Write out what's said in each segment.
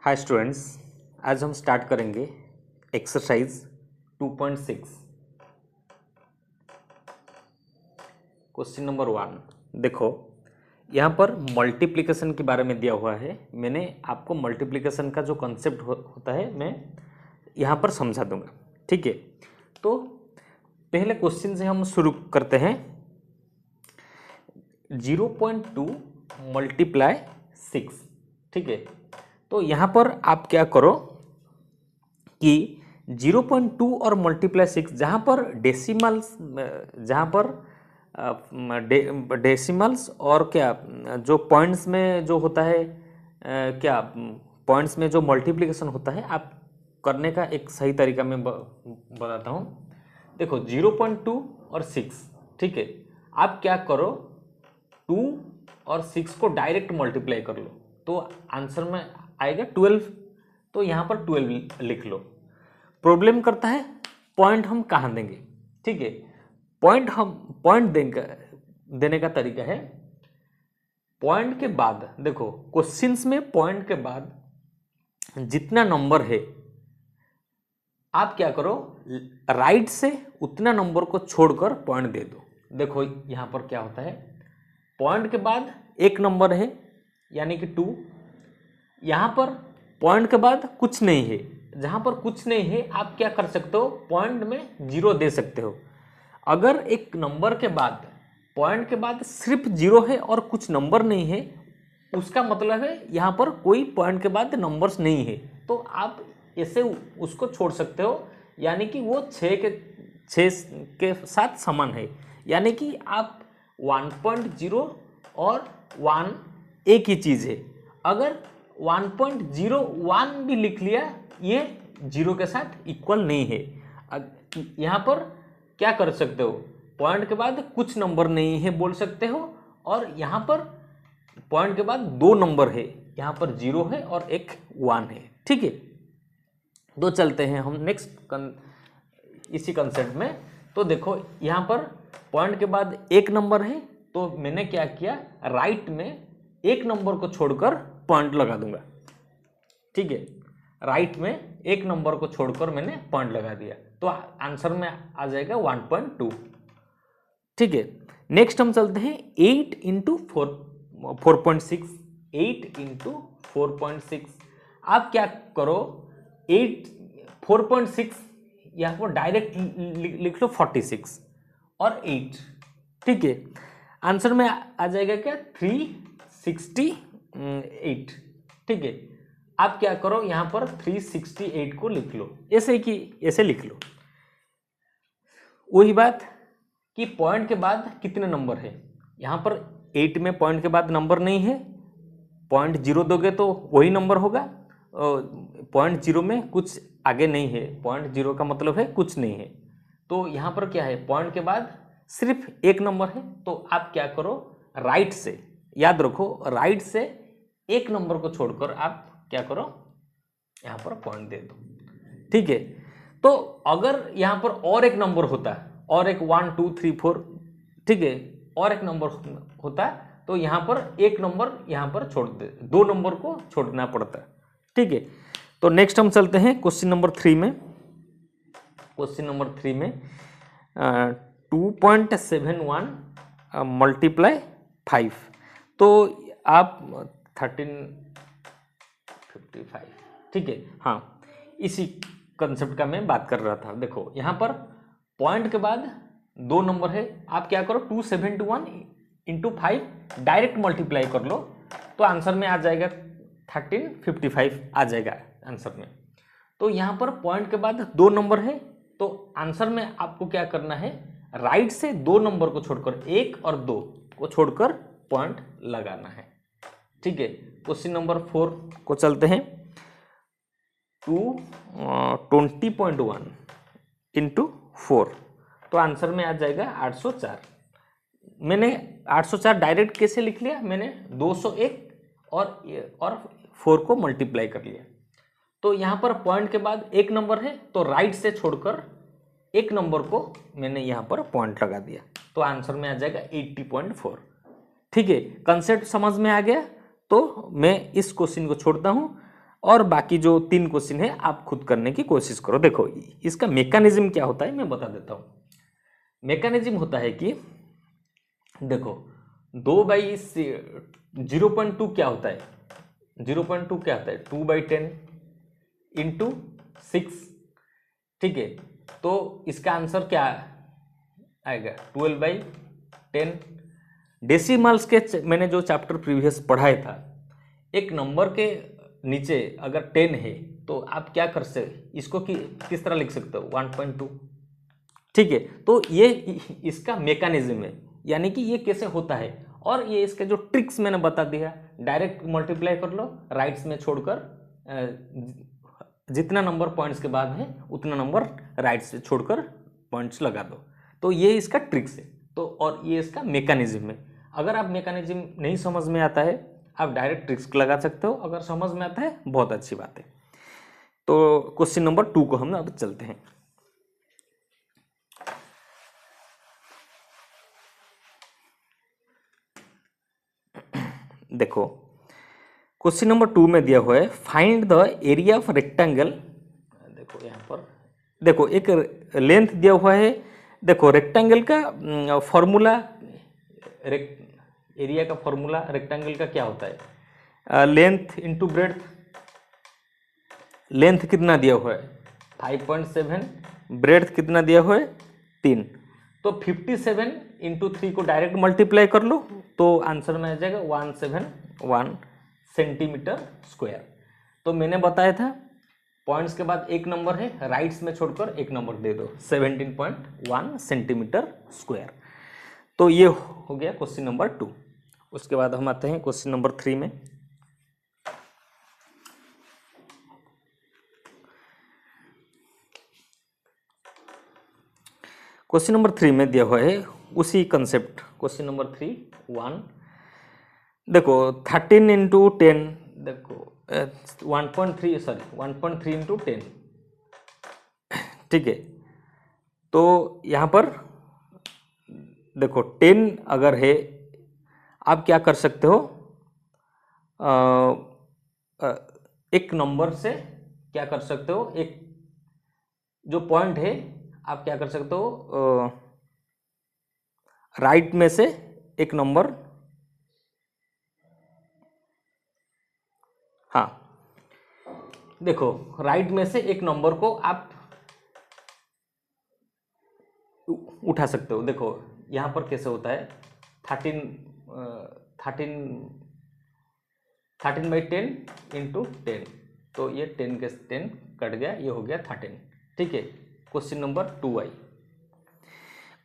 Hi students, आज हम start करेंगे एक्सरसाइज 2.6। Question number 1। देखो, यहाँ पर मल्टीप्लिकेशन के बारे में दिया हुआ है। मैंने आपको मल्टीप्लिकेशन का जो कॉन्सेप्ट होता है मैं यहाँ पर समझा दूंगा, ठीक है। तो पहले क्वेश्चन से हम शुरू करते हैं। 0.2 मल्टीप्लाई 6, ठीक है। तो यहाँ पर आप क्या करो कि 0.2 और मल्टीप्लाई 6, जहाँ पर डेसिमल्स और क्या जो पॉइंट्स में जो होता है, क्या पॉइंट्स में जो मल्टीप्लिकेशन होता है, आप करने का एक सही तरीका मैं बताता हूँ। देखो 0.2 और 6, ठीक है। आप क्या करो, 2 और 6 को डायरेक्ट मल्टीप्लाई कर लो तो आंसर में आएगा 12। तो यहाँ पर 12 लिख लो। प्रॉब्लम करता है पॉइंट हम कहाँ देंगे, ठीक है। पॉइंट देने का तरीका है, पॉइंट के बाद देखो क्वेश्चंस में पॉइंट के बाद जितना नंबर है आप क्या करो, राइट से उतना नंबर को छोड़कर पॉइंट दे दो। देखो यहाँ पर क्या होता है, पॉइंट के बाद एक नंबर है यानी कि 2। यहाँ पर पॉइंट के बाद कुछ नहीं है, जहाँ पर कुछ नहीं है आप क्या कर सकते हो, पॉइंट में 0 दे सकते हो। अगर एक नंबर के बाद पॉइंट के बाद सिर्फ 0 है और कुछ नंबर नहीं है, उसका मतलब है यहाँ पर कोई पॉइंट के बाद नंबर्स नहीं है, तो आप ऐसे उसको छोड़ सकते हो। यानी कि वो 6 के साथ समान है, यानी कि आप 1.0 और 1 एक ही चीज़ है। अगर 1.01 भी लिख लिया, ये 0 के साथ इक्वल नहीं है। यहाँ पर क्या कर सकते हो, पॉइंट के बाद कुछ नंबर नहीं है बोल सकते हो, और यहाँ पर पॉइंट के बाद 2 नंबर है, यहाँ पर 0 है और एक 1 है, ठीक है। तो चलते हैं हम नेक्स्ट इसी कंसेप्ट में। तो देखो यहाँ पर पॉइंट के बाद एक नंबर है, तो मैंने क्या किया, राइट में एक नंबर को छोड़कर पॉइंट लगा दूंगा, ठीक है। राइट में एक नंबर को छोड़कर मैंने पॉइंट लगा दिया, तो आंसर में आ जाएगा 1.2, ठीक है। नेक्स्ट हम चलते हैं 8 इंटू 4.6। 8 इंटू 4.6, आप क्या करो, 4.6 यहाँ पर डायरेक्ट लिख लो 46 और 8, ठीक है। आंसर में आ जाएगा क्या, 368, ठीक है। आप क्या करो, यहाँ पर 368 को लिख लो, ऐसे लिख लो। वही बात कि पॉइंट के बाद कितने नंबर है, यहाँ पर 8 में पॉइंट के बाद नंबर नहीं है, पॉइंट 0 दोगे तो वही नंबर होगा। पॉइंट 0 में कुछ आगे नहीं है, पॉइंट 0 का मतलब है कुछ नहीं है। तो यहाँ पर क्या है, पॉइंट के बाद सिर्फ एक नंबर है, तो आप क्या करो, राइट से, याद रखो, राइट से एक नंबर को छोड़कर आप क्या करो, यहाँ पर पॉइंट दे दो, ठीक है। तो अगर यहाँ पर और एक नंबर होता, और एक 1 2 3 4, ठीक है, और एक नंबर होता, तो यहाँ पर एक नंबर यहाँ पर छोड़ दे, 2 नंबर को छोड़ना पड़ता, ठीक है। तो नेक्स्ट हम चलते हैं क्वेश्चन नंबर 3 में। क्वेश्चन नंबर 3 में 2.71 मल्टीप्लाई 5, तो आप 1355, ठीक है। हाँ, इसी कंसेप्ट का मैं बात कर रहा था। देखो यहाँ पर पॉइंट के बाद 2 नंबर है, आप क्या करो, 271 इंटू 5 डायरेक्ट मल्टीप्लाई कर लो, तो आंसर में आ जाएगा 1355 आ जाएगा आंसर में। तो यहाँ पर पॉइंट के बाद 2 नंबर है, तो आंसर में आपको क्या करना है, राइट से 2 नंबर को छोड़कर, 1 और 2 को छोड़कर पॉइंट लगाना है, ठीक है। क्वेश्चन नंबर 4 को चलते हैं। 20.1 इंटू 4, तो आंसर में आ जाएगा 804। मैंने 804 डायरेक्ट कैसे लिख लिया, मैंने 201 और 4 को मल्टीप्लाई कर लिया। तो यहाँ पर पॉइंट के बाद एक नंबर है, तो राइट से छोड़कर एक नंबर को मैंने यहाँ पर पॉइंट लगा दिया, तो आंसर में आ जाएगा 80.4, ठीक है। कंसेप्ट समझ में आ गया, तो मैं इस क्वेश्चन को छोड़ता हूँ। और बाकी जो 3 क्वेश्चन है आप खुद करने की कोशिश करो। देखो इसका मैकेनिज्म क्या होता है मैं बता देता हूँ। मैकेनिज्म होता है कि देखो 2/0.2 क्या होता है, 0.2 क्या होता है 2/10 इंटू 6, ठीक है। तो इसका आंसर क्या आएगा 12/10। डेसिमल्स के मैंने जो चैप्टर प्रीवियस पढ़ाया था, एक नंबर के नीचे अगर 10 है तो आप क्या कर सकते, इसको किस तरह लिख सकते हो 1.2, ठीक है। तो ये इसका मैकेनिज्म है, यानी कि ये कैसे होता है, और ये इसके जो ट्रिक्स मैंने बता दिया। डायरेक्ट मल्टीप्लाई कर लो, राइट्स में छोड़कर जितना नंबर पॉइंट्स के बाद है उतना नंबर राइट्स से छोड़कर पॉइंट्स लगा दो। तो ये इसका ट्रिक्स है, तो और ये इसका मैकेनिज्म है। अगर आप मैकेनिज्म नहीं समझ में आता है आप डायरेक्ट ट्रिक्स लगा सकते हो, अगर समझ में आता है बहुत अच्छी बात है। तो क्वेश्चन नंबर 2 को हम अब चलते हैं। देखो क्वेश्चन नंबर 2 में दिया हुआ है find the area of rectangle. देखो यहाँ पर देखो एक लेंथ दिया हुआ है। देखो रेक्टेंगल का फॉर्मूला, एरिया का फॉर्मूला रेक्टेंगल का क्या होता है, लेंथ इंटू ब्रेड्थ। लेंथ कितना दिया हुआ है 5.7, ब्रेड्थ कितना दिया हुआ है 3। तो 57 इंटू 3 को डायरेक्ट मल्टीप्लाई कर लो तो आंसर में आ जाएगा 171 सेंटीमीटर स्क्वायर। तो मैंने बताया था पॉइंट्स के बाद एक नंबर है, राइट्स में छोड़कर एक नंबर दे दो, 17.1 सेंटीमीटर स्क्वायर। तो ये हो गया क्वेश्चन नंबर 2। उसके बाद हम आते हैं क्वेश्चन नंबर 3 में। क्वेश्चन नंबर 3 में दिया हुआ है उसी कंसेप्ट। क्वेश्चन नंबर 3 देखो 13 इंटू 10, देखो 1.3 इंटू 10, ठीक है। तो यहाँ पर देखो 10 अगर है आप क्या कर सकते हो, एक नंबर से क्या कर सकते हो, एक जो पॉइंट है आप क्या कर सकते हो, राइट में से एक नंबर, हाँ देखो राइट में से एक नंबर को आप उठा सकते हो। देखो यहाँ पर कैसे होता है 13/10 इंटू 10, तो ये 10 के 10 कट गया, ये हो गया 13, ठीक है। Question number 2i,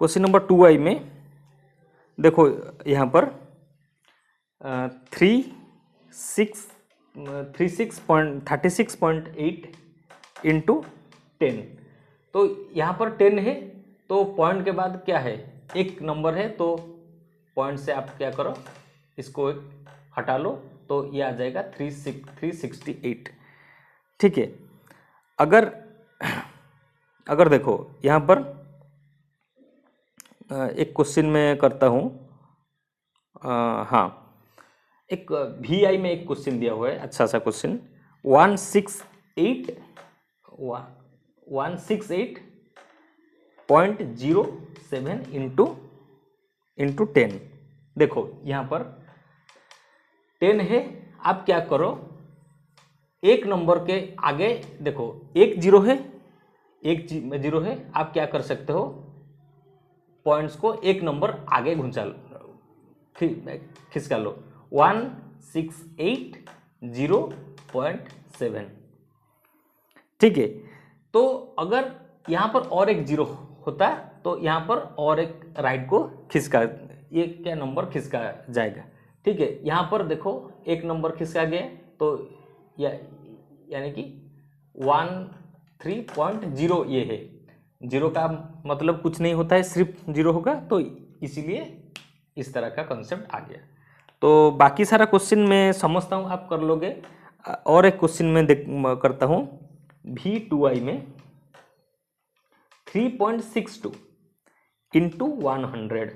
question number 2i में देखो यहाँ पर 36.8 इंटू 10। तो यहाँ पर 10 है तो पॉइंट के बाद क्या है एक नंबर है, तो पॉइंट से आप क्या करो इसको हटा लो तो ये आ जाएगा 368, ठीक है। अगर देखो यहाँ पर एक क्वेश्चन में करता हूँ, हाँ एक VI में एक क्वेश्चन दिया हुआ है, अच्छा सा क्वेश्चन 168.07 इंटू 10। देखो यहाँ पर 10 है, आप क्या करो एक नंबर के आगे, देखो एक जीरो है, एक जीरो है, आप क्या कर सकते हो पॉइंट्स को एक नंबर आगे खिसका लो 168.0.7, ठीक है। तो अगर यहाँ पर और एक जीरो होता तो यहाँ पर और एक राइट को खिसका, ये क्या नंबर खिसका जाएगा, ठीक है। यहाँ पर देखो एक नंबर खिसका गया तो यानी कि 13.0 ये है, जीरो का मतलब कुछ नहीं होता है, सिर्फ जीरो होगा, तो इसीलिए इस तरह का कॉन्सेप्ट आ गया। तो बाकी सारा क्वेश्चन मैं समझता हूँ आप कर लोगे। और एक क्वेश्चन में करता हूँ V2i में 3.62 इंटू 100,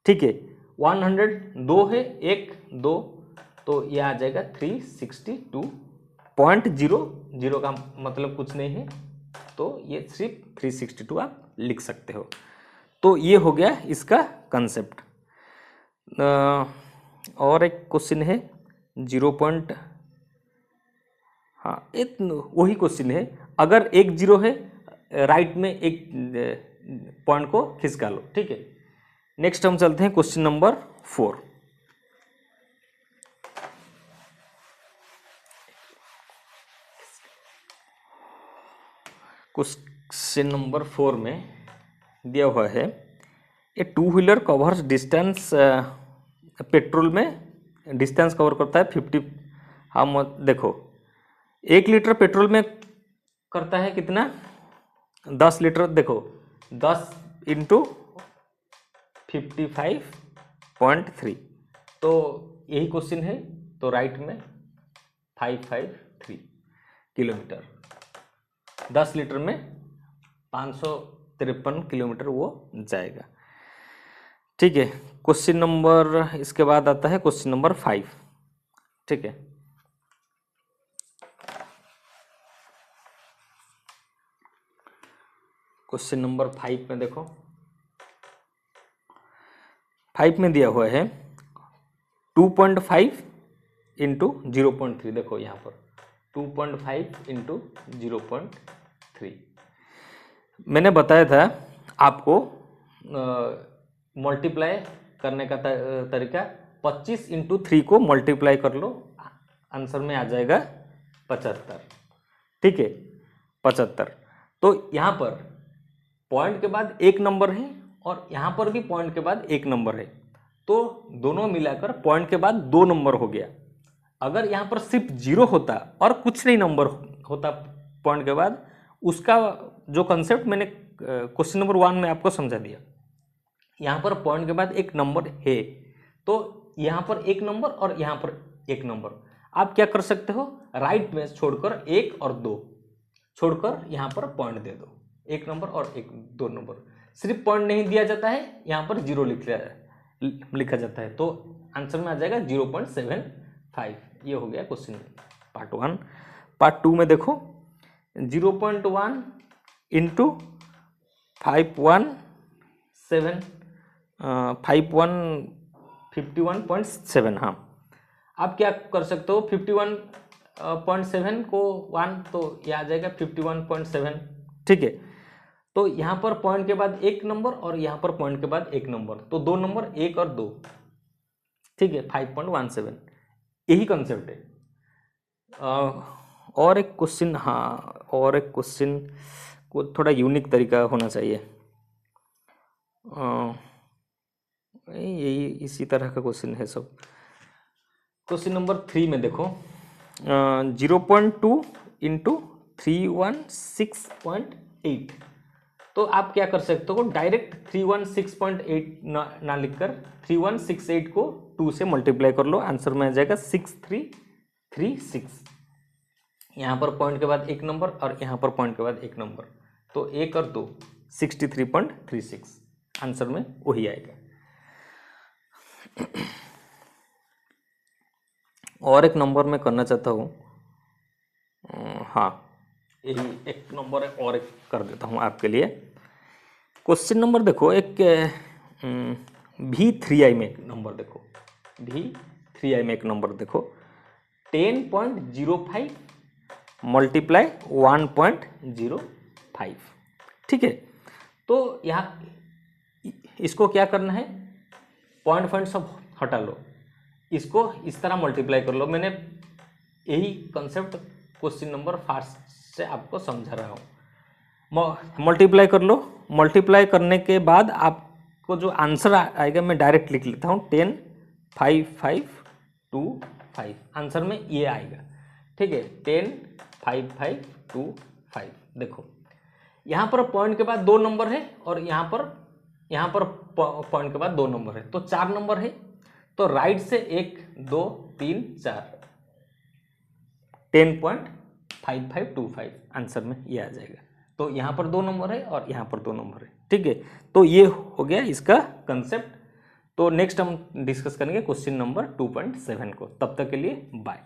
ठीक है। 100 दो है, एक दो, तो यह आ जाएगा 362 0.00 का मतलब कुछ नहीं है, तो ये सिर्फ 362 आप लिख सकते हो। तो ये हो गया इसका कंसेप्ट। और एक क्वेश्चन है 0. हाँ, एक वही क्वेश्चन है, अगर एक जीरो है राइट में एक पॉइंट को खिसका लो, ठीक है। नेक्स्ट हम चलते हैं क्वेश्चन नंबर 4। क्वेश्चन नंबर 4 में दिया हुआ है ए 2 व्हीलर कवर्स डिस्टेंस, पेट्रोल में डिस्टेंस कवर करता है 50। हम देखो 1 लीटर पेट्रोल में करता है कितना, 10 लीटर। देखो 10 इंटू 55.3, तो यही क्वेश्चन है। तो राइट में 553 किलोमीटर, 10 लीटर में 553 किलोमीटर वो जाएगा, ठीक है। क्वेश्चन नंबर, इसके बाद आता है क्वेश्चन नंबर 5, ठीक है। क्वेश्चन नंबर 5 में देखो, 5 में दिया हुआ है 2.5 इंटू 0.3। देखो यहाँ पर 2.5 इंटू 0.3। मैंने बताया था आपको मल्टीप्लाई करने का तरीका, 25 इंटू 3 को मल्टीप्लाई कर लो, आंसर में आ जाएगा 75, ठीक है, 75। तो यहाँ पर पॉइंट के बाद एक नंबर है और यहाँ पर भी पॉइंट के बाद एक नंबर है, तो दोनों मिलाकर पॉइंट के बाद 2 नंबर हो गया। अगर यहाँ पर सिर्फ 0 होता और कुछ नहीं नंबर होता पॉइंट के बाद, उसका जो कंसेप्ट मैंने क्वेश्चन नंबर 1 में आपको समझा दिया। यहाँ पर पॉइंट के बाद एक नंबर है, तो यहाँ पर एक नंबर और यहाँ पर एक नंबर। आप क्या कर सकते हो, राइट में छोड़कर 1 और 2 छोड़कर यहाँ पर पॉइंट दे दो, 1 नंबर और 2 नंबर। सिर्फ पॉइंट नहीं दिया जाता है, यहाँ पर 0 लिखा जाता है, तो आंसर में आ जाएगा 0.75। ये हो गया क्वेश्चन पार्ट 1। पार्ट 2 में देखो 0.1 इंटू 51.7। हाँ, आप क्या कर सकते हो, 51.7 को 1, तो ये आ जाएगा 51.7, ठीक है। तो यहाँ पर पॉइंट के बाद एक नंबर और यहाँ पर पॉइंट के बाद एक नंबर, तो 2 नंबर, 1 और 2, ठीक है, 5.17। यही कंसेप्ट है। और एक क्वेश्चन, हाँ, और एक क्वेश्चन को थोड़ा यूनिक तरीका होना चाहिए। यही इसी तरह का क्वेश्चन है सब। क्वेश्चन नंबर 3 में देखो 0.2 इंटू 316.8। तो आप क्या कर सकते हो, डायरेक्ट 316.8 ना लिखकर 3168 को 2 से मल्टीप्लाई कर लो, आंसर में आ जाएगा 6336। यहाँ पर पॉइंट के बाद एक नंबर और यहाँ पर पॉइंट के बाद एक नंबर, तो 1 और 2 63.36, आंसर में वही आएगा। और एक नंबर मैं करना चाहता हूँ, हाँ, यही एक नंबर है और एक कर देता हूँ आपके लिए। क्वेश्चन नंबर देखो, एक V3I में एक नंबर देखो, V3I में एक नंबर देखो, 10.05 मल्टीप्लाई 1.05, ठीक है। तो यहाँ इसको क्या करना है, पॉइंट सब हटा लो, इसको इस तरह मल्टीप्लाई कर लो। मैंने यही कंसेप्ट क्वेश्चन नंबर 5 से आपको समझा रहा हूँ। मल्टीप्लाई कर लो, मल्टीप्लाई करने के बाद आपको जो आंसर आएगा मैं डायरेक्ट लिख लेता हूँ, 105525, आंसर में ये आएगा, ठीक है, 105525। देखो यहाँ पर पॉइंट के बाद 2 नंबर है और यहाँ पर पॉइंट के बाद 2 नंबर है, तो 4 नंबर है। तो राइट से 1 2 3 4, 10.5525, आंसर में ये आ जाएगा। तो यहाँ पर 2 नंबर है और यहाँ पर 2 नंबर है, ठीक है। तो ये हो गया इसका कंसेप्ट। तो नेक्स्ट हम डिस्कस करेंगे क्वेश्चन नंबर 2.7 को। तब तक के लिए बाय।